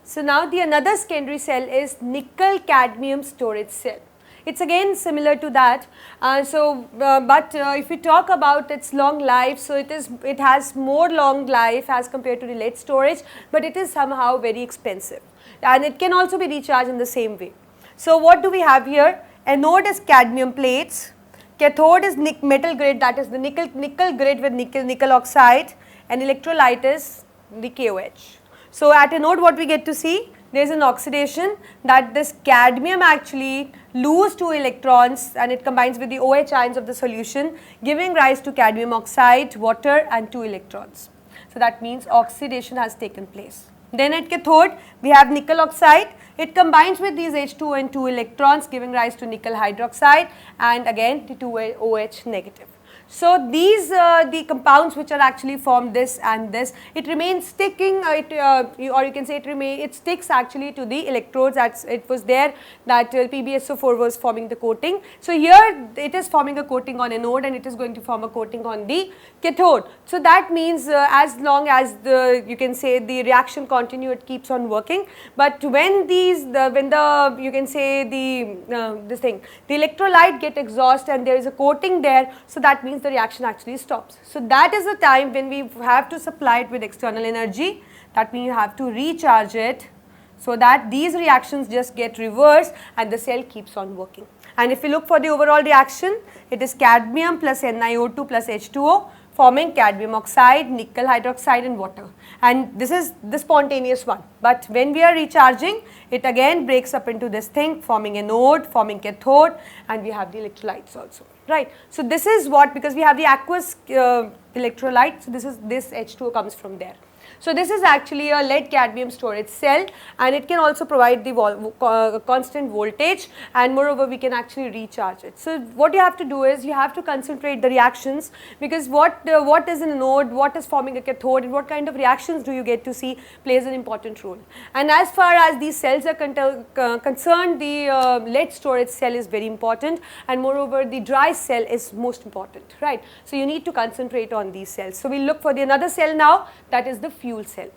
So now the another secondary cell is nickel cadmium storage cell. It's again similar to that. But if we talk about its long life, so it has more long life as compared to the lead storage, but it is somehow very expensive, and it can also be recharged in the same way. So what do we have here? Anode is cadmium plates, cathode is metal grade, that is the nickel grade with nickel oxide, and electrolyte is the KOH. So at anode what we get to see? There is an oxidation, that this cadmium actually lose 2 electrons and it combines with the OH ions of the solution, giving rise to cadmium oxide, water and 2 electrons. So that means oxidation has taken place. Then at cathode we have nickel oxide, it combines with these H2 and 2 electrons, giving rise to nickel hydroxide and again the 2 OH negative. So these the compounds which are actually formed this and this, it remains sticking, or you can say it sticks actually to the electrodes. That it was there that PbSO4 was forming the coating. So here it is forming a coating on anode and it is going to form a coating on the cathode. So that means as long as you can say the reaction continue, it keeps on working. But when the electrolyte get exhaust and there is a coating there, so that means the reaction actually stops. So that is the time when we have to supply it with external energy. That means you have to recharge it so that these reactions just get reversed and the cell keeps on working. And if we look for the overall reaction, it is cadmium plus NiO2 plus H2O forming cadmium oxide, nickel hydroxide and water, and this is the spontaneous one. But when we are recharging, it again breaks up into this thing, forming anode, forming cathode, and we have the electrolytes also, right. So this is what, because we have the aqueous electrolyte, so this H2O comes from there. So this is actually a lead cadmium storage cell, and it can also provide the constant voltage, and moreover we can actually recharge it. So what you have to do is you have to concentrate the reactions, because what is an anode, what is forming a cathode, and what kind of reactions do you get to see plays an important role. And as far as these cells are concerned, the lead storage cell is very important, and moreover the dry cell is most important, right. So you need to concentrate on these cells. So we look for the another cell now, that is the fuel cell.